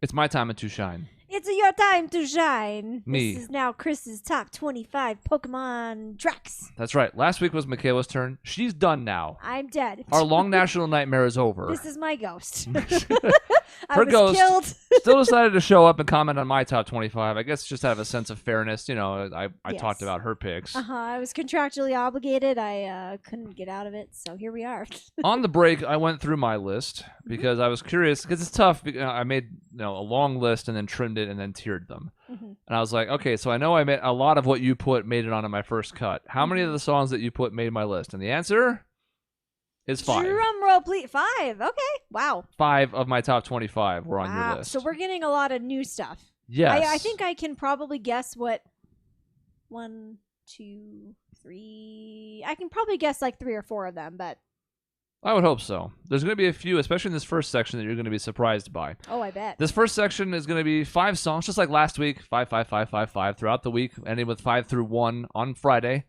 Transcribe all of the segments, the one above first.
It's my time to shine. It's your time to shine. Me. This is now Chris's top 25 Pokemon tracks. That's right. Last week was Michaela's turn. She's done now. I'm dead. Our long national nightmare is over. This is my ghost. I Her was ghost killed. still decided to show up and comment on my top 25. I guess just out of a sense of fairness. You know, I Yes. talked about her picks. I was contractually obligated. I couldn't get out of it, so here we are. On the break, I went through my list because I was curious, because it's tough. I made a long list and then trimmed it and then tiered them. And I was like, okay, so I know I made a lot of what you put made it onto my first cut. How many of the songs that you put made my list? And the answer is 5. Drum roll, please. 5. Okay. Wow. 5 of my top 25 were on your list. So we're getting a lot of new stuff. Yes. I think I can probably guess what 1, 2, 3. I can probably guess like 3 or 4 of them, but I would hope so. There's going to be a few, especially in this first section, that you're going to be surprised by. oh, I bet. This first section is going to be 5 songs, just like last week. 5, 5, 5, 5, 5 throughout the week, ending with 5 through 1 on Friday.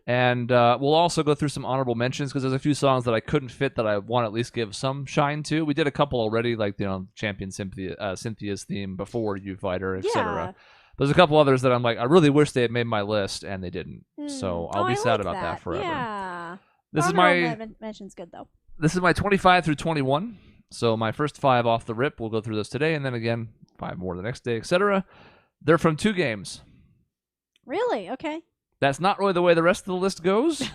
And we'll also go through some honorable mentions because there's a few songs that I couldn't fit that I want to at least give some shine to. We did a couple already, like Champion Cynthia's theme before You Fighter, etc. Yeah. There's a couple others that I'm like, I really wish they had made my list, and they didn't. So I'll be sad about that forever. Yeah. This is mention's good though. This is my 25 through 21. So my first 5 off the rip, we'll go through those today, and then again 5 more the next day, etc. They're from 2 games. Really? Okay. That's not really the way the rest of the list goes,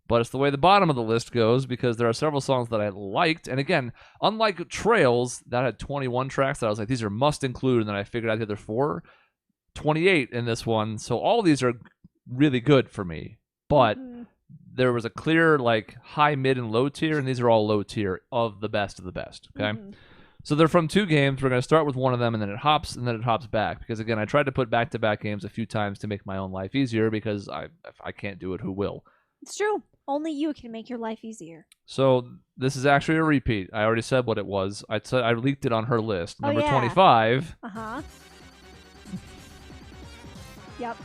but it's the way the bottom of the list goes because there are several songs that I liked. And again, unlike Trails, that had 21 tracks that I was like, these are must include, and then I figured out the other 4, 28 in this one. So all these are really good for me, but there was a clear like high, mid, and low tier, and these are all low tier of the best of the best. Okay. So they're from 2 games. We're going to start with one of them, and then it hops back. Because, again, I tried to put back-to-back games a few times to make my own life easier because if I can't do it, who will? It's true. Only you can make your life easier. So this is actually a repeat. I already said what it was. I leaked it on her list. Number 25. Yep.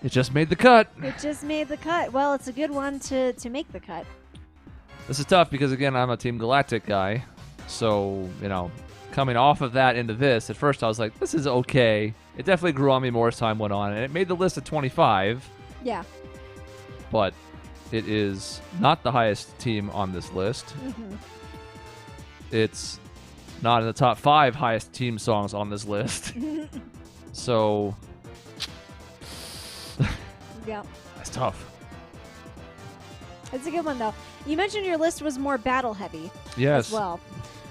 It just made the cut. It just made the cut. Well, it's a good one to make the cut. This is tough because, again, I'm a Team Galactic guy. So, coming off of that into this, at first I was like, this is okay. It definitely grew on me more as time went on, and it made the list at 25. Yeah. But it is not the highest team on this list. It's not in the top 5 highest team songs on this list. So, yeah. That's tough. It's a good one, though. You mentioned your list was more battle-heavy Yes. as well.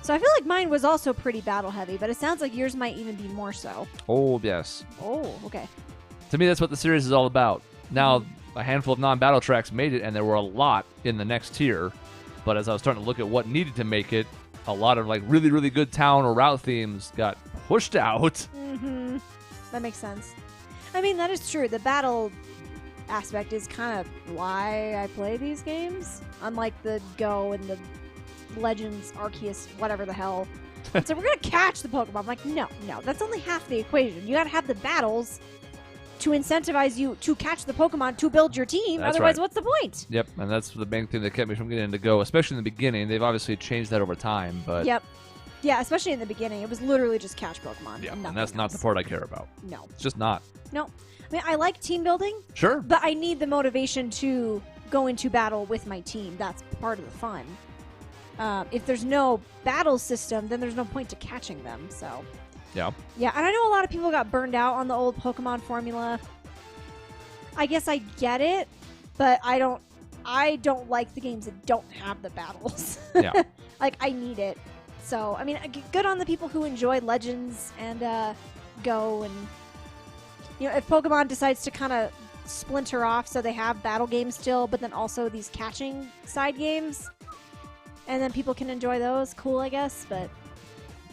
So I feel like mine was also pretty battle-heavy, but it sounds like yours might even be more so. Oh, yes. Oh, okay. To me, that's what the series is all about. Now, a handful of non-battle tracks made it, and there were a lot in the next tier. But as I was starting to look at what needed to make it, a lot of like really, really good town or route themes got pushed out. That makes sense. I mean, that is true. The battle aspect is kind of why I play these games. Unlike the Go and the Legends, Arceus, whatever the hell. So we're going to catch the Pokemon. I'm like, no, that's only half the equation. You got to have the battles to incentivize you to catch the Pokemon to build your team. That's Otherwise, right. what's the point? Yep, and that's the main thing that kept me from getting into Go, especially in the beginning. They've obviously changed that over time, but... Yep. Yeah, especially in the beginning. It was literally just catch Pokemon. Yeah, and that's not the part I care about. No. It's just not. No. I mean, I like team building. Sure. But I need the motivation to go into battle with my team. That's part of the fun. If there's no battle system, then there's no point to catching them. So, yeah. Yeah, and I know a lot of people got burned out on the old Pokemon formula. I guess I get it, but I don't like the games that don't have the battles. Yeah. Like, I need it. So, I mean, good on the people who enjoy Legends and Go, and if Pokemon decides to kind of splinter off so they have battle games still, but then also these catching side games, and then people can enjoy those, cool, I guess, but...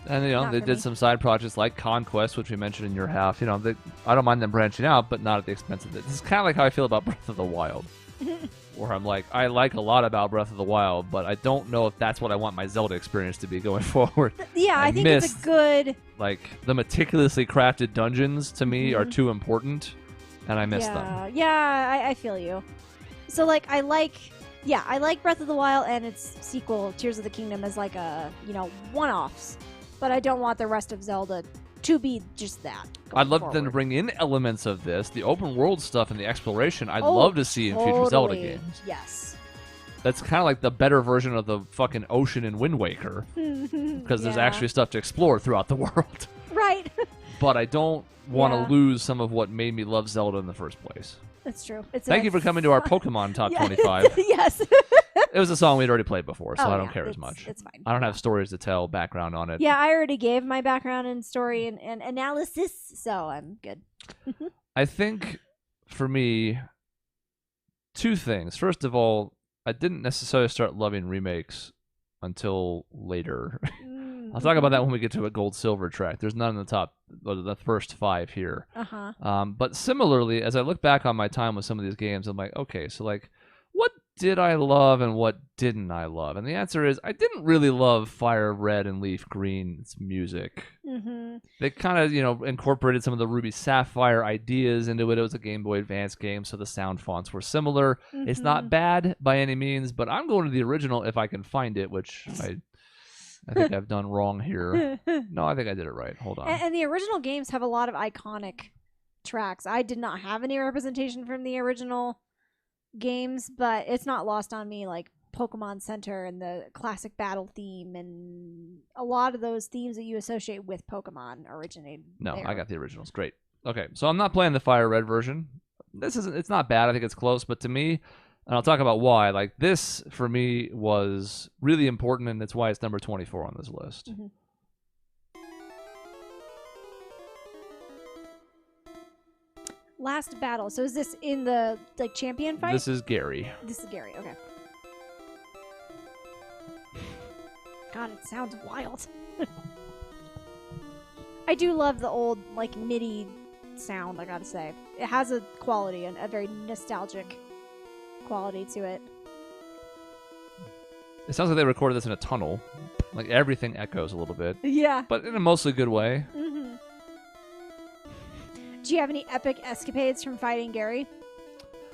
And, they did some side projects like Conquest, which we mentioned in your half. I don't mind them branching out, but not at the expense of it. This is kind of like how I feel about Breath of the Wild. Where I'm like, I like a lot about Breath of the Wild, but I don't know if that's what I want my Zelda experience to be going forward. Yeah, I think it's a good... Like, the meticulously crafted dungeons, to me, are too important, and I miss them. Yeah, I feel you. So, like, I like Breath of the Wild and its sequel, Tears of the Kingdom, as like a, one-offs. but I don't want the rest of Zelda to be just that. I'd love them to forward. bring in elements of this, the open world stuff and the exploration. I'd love to see in future Zelda Totally. games. Yes. That's kind of like the better version of the fucking ocean in Wind Waker, because there's Yeah. actually stuff to explore throughout the world. Right. But I don't want to Yeah. lose some of what made me love Zelda in the first place. That's true. It's Thank you for coming to our fun- Pokemon Top Yeah. 25. Yes. It was a song we'd already played before, so Oh, I don't yeah, care as it's- much. It's fine. I don't have stories to tell, background on it. Yeah, I already gave my background and story and analysis, so I'm good. I think for me, two things. First of all, I didn't necessarily start loving remakes until later. I'll talk about that when we get to a gold silver track. There's none in the top, the first 5 here. Uh-huh. But similarly, as I look back on my time with some of these games, I'm like, okay, so like, what did I love and what didn't I love? And the answer is, I didn't really love Fire Red and Leaf Green's music. Mm-hmm. They kind of, incorporated some of the Ruby Sapphire ideas into it. It was a Game Boy Advance game, so the sound fonts were similar. It's not bad by any means, but I'm going to the original if I can find it, which I think I've done wrong here. No, I think I did it right. Hold on. And the original games have a lot of iconic tracks. I did not have any representation from the original games, but it's not lost on me, like Pokemon Center and the classic battle theme and a lot of those themes that you associate with Pokemon originated No, there. I got the originals. Great. Okay, so I'm not playing the Fire Red version. It's not bad. I think it's close, but to me, and I'll talk about why, like this for me was really important, and that's why it's number 24 on this list. Mhm. Last battle. So is this in the champion fight? This is Gary. This is Gary. Okay. God, it sounds wild. I do love the old MIDI sound. I gotta say, it has a quality and a very nostalgic quality to it. It sounds like they recorded this in a tunnel. Like everything echoes a little bit, Yeah. but in a mostly good way. Mm-hmm. Do you have any epic escapades from fighting Gary?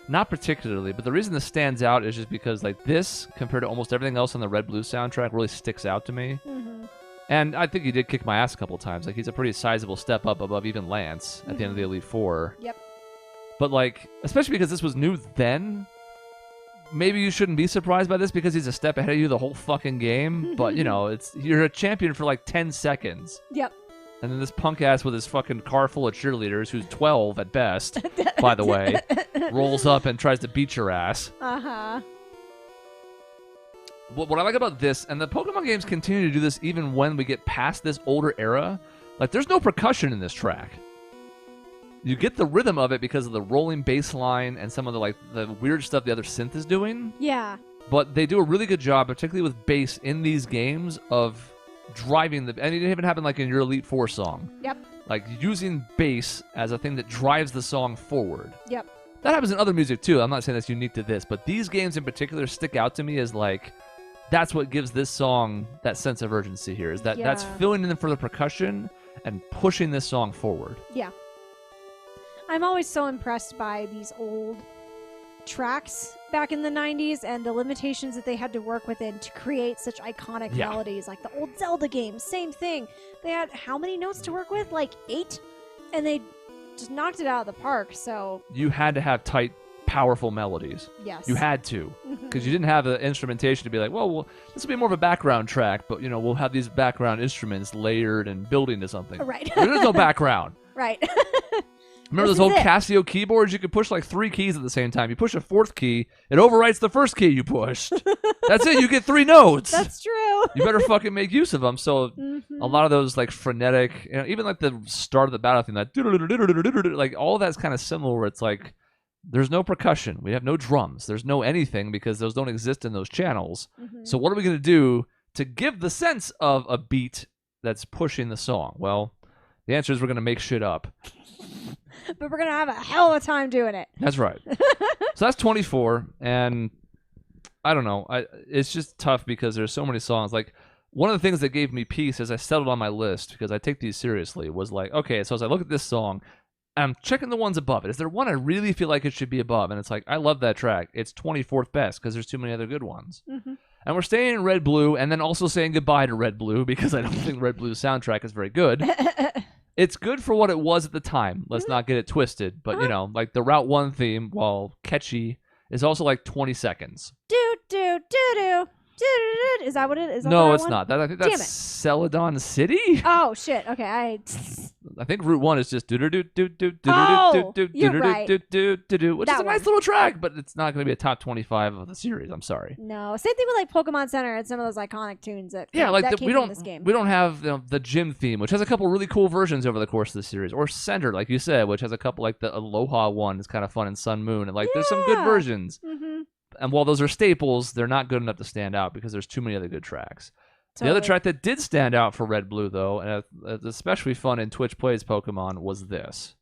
Not particularly, but the reason this stands out is just because like this, compared to almost everything else on the Red Blue soundtrack, really sticks out to me. Mm-hmm. And I think he did kick my ass a couple times. Like he's a pretty sizable step up above even Lance at the end of the Elite Four. Yep. But like, especially because this was new then, maybe you shouldn't be surprised by this because he's a step ahead of you the whole fucking game. But you're a champion for like 10 seconds. Yep. And then this punk ass with his fucking car full of cheerleaders, who's 12 at best, by the way, rolls up and tries to beat your ass. Uh-huh. What I like about this, and the Pokemon games continue to do this even when we get past this older era, like there's no percussion in this track. You get the rhythm of it because of the rolling bass line and some of the weird stuff the other synth is doing. Yeah. But they do a really good job, particularly with bass in these games, of driving the, and it even happened like in your Elite Four song. Yep. Like using bass as a thing that drives the song forward. Yep. That happens in other music too. I'm not saying that's unique to this, but these games in particular stick out to me as like, that's what gives this song that sense of urgency here. Is that's Yeah. filling in for the percussion and pushing this song forward. Yeah. I'm always so impressed by these old tracks back in the 90s and the limitations that they had to work within to create such iconic Yeah. melodies. Like the old Zelda games, same thing. They had how many notes to work with? Like 8? And they just knocked it out of the park, so You had to have tight, powerful melodies. yes. You had to. Mhm. Because you didn't have the instrumentation to be like, well, this will be more of a background track, but, we'll have these background instruments layered and building to something. Right. There is no background. Right. Remember This those old is it. Casio keyboards? You could push like 3 keys at the same time. You push a 4th key, it overwrites the first key you pushed. That's it. You get 3 notes. That's true. You better fucking make use of them. So Mhm. a lot of those like frenetic, even like the start of the battle thing, that like all that's kind of similar. Where it's like there's no percussion, we have no drums, there's no anything because those don't exist in those channels. Mhm. So what are we gonna do to give the sense of a beat that's pushing the song? Well, the answer is we're gonna make shit up. But we're gonna have a hell of a time doing it. That's right. So that's 24, and I don't know. It's just tough because there's so many songs. Like one of the things that gave me peace as I settled on my list, because I take these seriously, was like, okay, so as I look at this song, I'm checking the ones above it. Is there one I really feel like it should be above? And it's like, I love that track. It's 24th best because there's too many other good ones. Mhm. And we're staying in Red Blue and then also saying goodbye to Red Blue because I don't think Red Blue's soundtrack is very good. It's good for what it was at the time. Let's not get it twisted. But, you know, like the Route 1 theme, while catchy, is also like 20 seconds. Do, do, do, do. Is that what it is? No, it's not. I think that's Celadon City. Oh shit! Okay, I think Route 1 is just do do do do do do Oh, do you're do right. do do do do, which is That a nice one. little track, but it's not going to be a top 25 of the series. I'm sorry. No, same thing with like Pokemon Center and some of those iconic tunes that Like that the, came we from don't this game. we don't have the gym theme, which has a couple really cool versions over the course of the series, or Center, like you said, which has a couple like the Aloha one is kind of fun in Sun Moon, and like there's some good Yeah. versions. Mm-hmm. And while those are staples, they're not good enough to stand out because there's too many other good tracks. The other track that did stand out for Red Blue, though, and it's especially fun in Twitch Plays Pokemon, was this.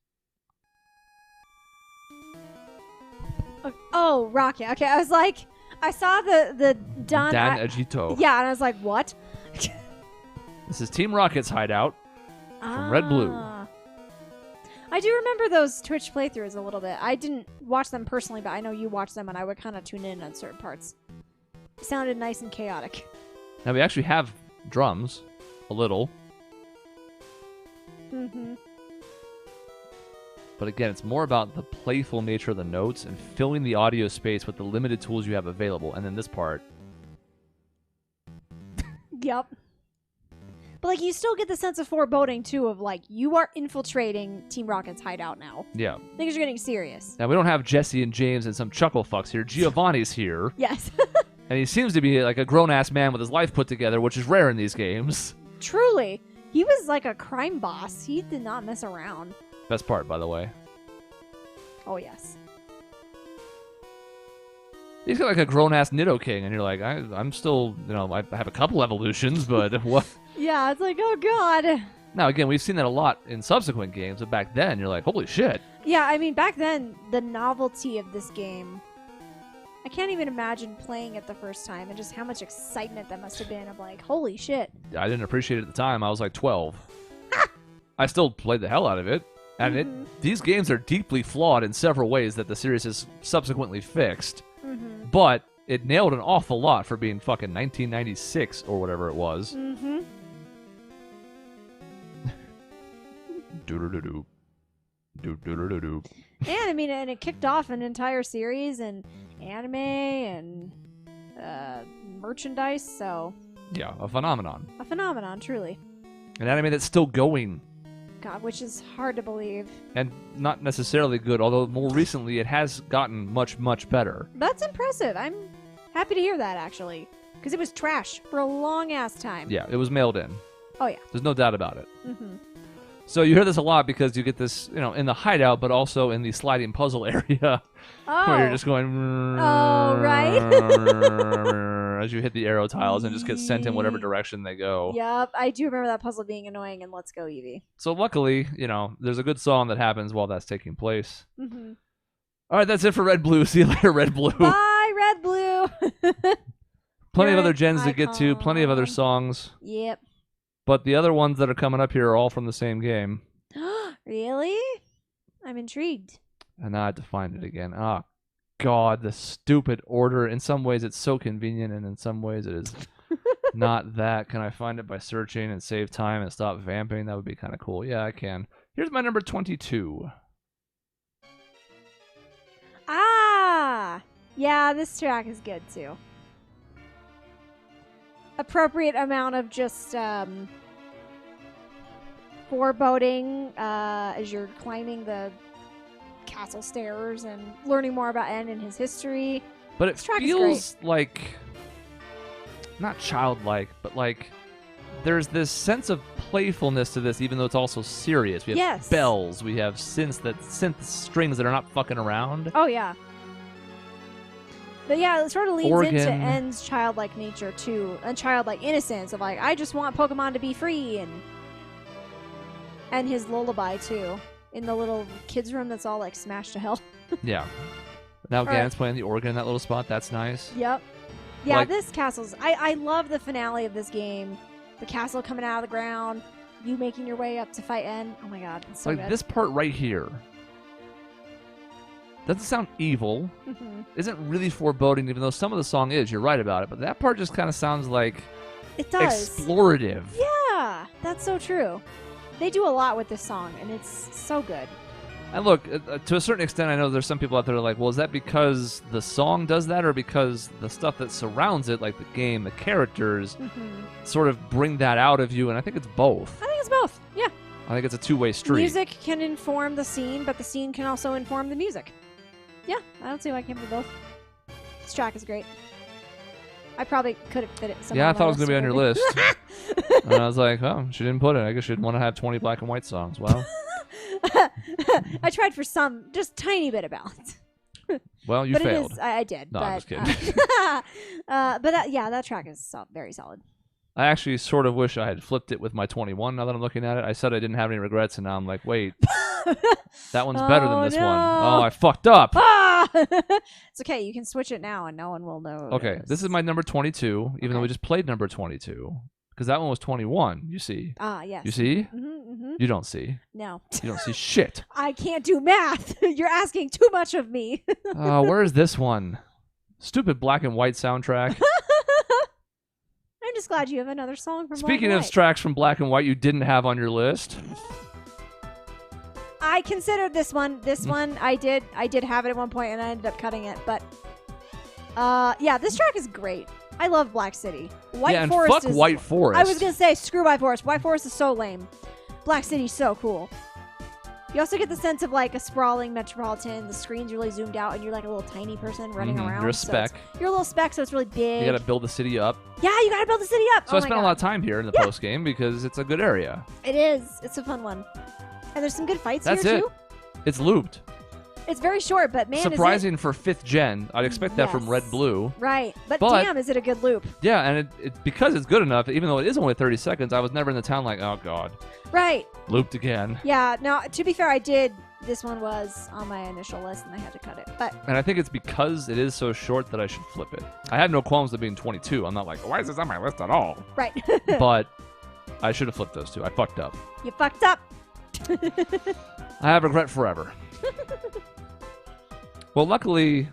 Oh, Rocket. Okay, I was like, I saw the Dan Agito. Yeah, and I was like, what? This is Team Rocket's Hideout from Red Blue. I do remember those Twitch playthroughs a little bit. I didn't watch them personally, but I know you watched them, and I would kind of tune in on certain parts. It sounded nice and chaotic. Now, we actually have drums, a little. Mm-hmm. But again, it's more about the playful nature of the notes and filling the audio space with the limited tools you have available. And then this part. Yep. But like, you still get the sense of foreboding too, of like you are infiltrating Team Rocket's hideout now. Yeah. Things are getting serious. Now, we don't have Jesse and James and some chuckle fucks here. Giovanni's here. Yes. And he seems to be like a grown-ass man with his life put together, which is rare in these games. Truly. He was like a crime boss. He did not mess around. Best part, by the way. Oh, yes. He's got like a grown-ass Nidoking, and you're like, I'm still, I have a couple evolutions, but what? Yeah, it's like, oh, God. Now, again, we've seen that a lot in subsequent games, but back then, you're like, holy shit. Yeah, I mean, back then, the novelty of this game, I can't even imagine playing it the first time and just how much excitement that must have been of like, holy shit. I didn't appreciate it at the time. I was like 12. I still played the hell out of it. And these games are deeply flawed in several ways that the series has subsequently fixed. Mm-hmm. But it nailed an awful lot for being fucking 1996 or whatever it was. Mm-hmm. Do-do-do-do. Do-do-do-do-do. And I mean, and it kicked off an entire series and anime and merchandise, so Yeah, a phenomenon. a phenomenon, truly. An anime that's still going. God, which is hard to believe. And not necessarily good, although more recently it has gotten much, much better. That's impressive. I'm happy to hear that, actually. Because it was trash for a long-ass time. Yeah, it was mailed in. Oh, yeah. There's no doubt about it. Mm-hmm. So you hear this a lot because you get this, in the hideout, but also in the sliding puzzle area Oh. where you're just going. Oh, right. As you hit the arrow tiles and just get sent in whatever direction they go. Yep, I do remember that puzzle being annoying in Let's Go Eevee. So luckily, there's a good song that happens while that's taking place. Mm-hmm. All right, that's it for Red Blue. See you later, Red Blue. Bye, Red Blue. Plenty of You're other an gens to get to, plenty of other icon. songs. Yep. But the other ones that are coming up here are all from the same game. Really? I'm intrigued. And now I have to find it again. Oh, God, the stupid order. In some ways, it's so convenient, and in some ways, it is not that. Can I find it by searching and save time and stop vamping? That would be kind of cool. Yeah, I can. Here's my number 22. Ah! Yeah, this track is good, too. Appropriate amount of just, foreboding as you're climbing the castle stairs and learning more about N and his history. But it This track is feels like, not childlike, but like there's this sense of playfulness to this, even though it's also serious. We have Yes. bells, we have synth strings that are not fucking around. Oh, yeah. But yeah, it sort of leans Organ. into N's childlike nature, too. And childlike innocence of like, I just want Pokemon to be free. And his lullaby, too. In the little kids' room that's all like smashed to hell. Yeah. Now Alright. Ganon's playing the organ in that little spot. That's nice. Yep. Yeah, Like- this castle's... I love the finale of this game. The castle coming out of the ground. You making your way up to fight N. Oh my god, it's so Like good. this part right here. Doesn't sound evil. Mhm. Isn't really foreboding, even though some of the song is. You're right about it. But that part just kind of sounds like It does. explorative. Yeah, that's so true. They do a lot with this song, and it's so good. And look, to a certain extent, I know there's some people out there that are like, well, is that because the song does that, or because the stuff that surrounds it, like the game, the characters, sort of bring that out of you? And I think it's both. I think it's both. Yeah. I think it's a two-way street. Music can inform the scene, but the scene can also inform the music. Yeah, I don't see why I can't be both. This track is great. I probably could have fit it somewhere. Yeah, I on my thought it was going to be on your list. list. And I was like, oh, she didn't put it. I guess she'd want to have 20 black and white songs. Wow. I tried for some, just tiny bit of balance. Well, you but failed. It is, I did. No, but, I'm just kidding. That track is very solid. I actually sort of wish I had flipped it with my 21 now that I'm looking at it. I said I didn't have any regrets, and now I'm like, wait, that one's better than this one. Oh, I fucked up. It's okay. You can switch it now, and no one will know. Okay, this is my number 22, even though we just played number 22. Because that one was 21, you see. Yes. You see? Mm-hmm. You don't see. No. You don't see shit. I can't do math. You're asking too much of me. Where is this one? Stupid black and white soundtrack. I'm just glad you have another song from Speaking Black of and White. tracks from black and white you didn't have on your list. I considered this one. This one I did have it at one point, and I ended up cutting it. But this track is great. I love Black City. White Forest fuck is, White Forest. I was gonna say screw White Forest. White Forest is so lame. Black City's so cool. You also get the sense of like a sprawling metropolitan. The screen's really zoomed out, and you're like a little tiny person running around. You're a speck. You're a little speck, so it's really big. You gotta build the city up. Yeah, you gotta build the city up. So I spent a lot of time here in the post game because it's a good area. It is. It's a fun one. And there's some good fights That's here it. too. It's looped. It's very short, but man, surprising for 5th gen. I'd expect that from Yes. Red Blue. Right. But But- damn, is it a good loop? Yeah, and it because it's good enough, even though it is only 30 seconds, I was never in the town like, oh god, Right. looped again. Yeah. Now, to be fair, I did. This one was on my initial list, and I had to cut it. But And I think it's because it is so short that I should flip it. I had no qualms with being 22. I'm not like, why is this on my list at all? right. But I should have flipped those two. I fucked up. You fucked up. I have regret forever. Well, luckily,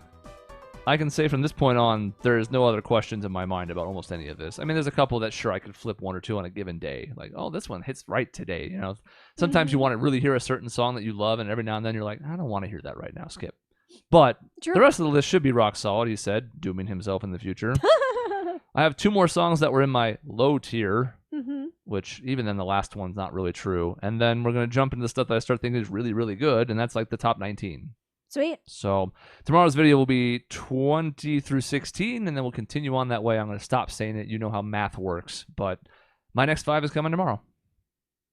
I can say from this point on, there is no other questions in my mind about almost any of this. I mean, there's a couple that sure I could flip one or two on a given day. Like, oh, this one hits right today. You know, sometimes you want to really hear a cerin song that you love, and every now and then you're like, I don't want to hear that right now. Skip. But True. the rest of the list should be rock solid. He said, dooming himself in the future. I have 2 more songs that were in my low tier, which even then the last one's not really true. And then we're going to jump into the stuff that I start thinking is really, really good, and that's like the top 19. Sweet. So tomorrow's video will be 20 through 16, and then we'll continue on that way. I'm going to stop saying it. You know how math works. But my next 5 is coming tomorrow.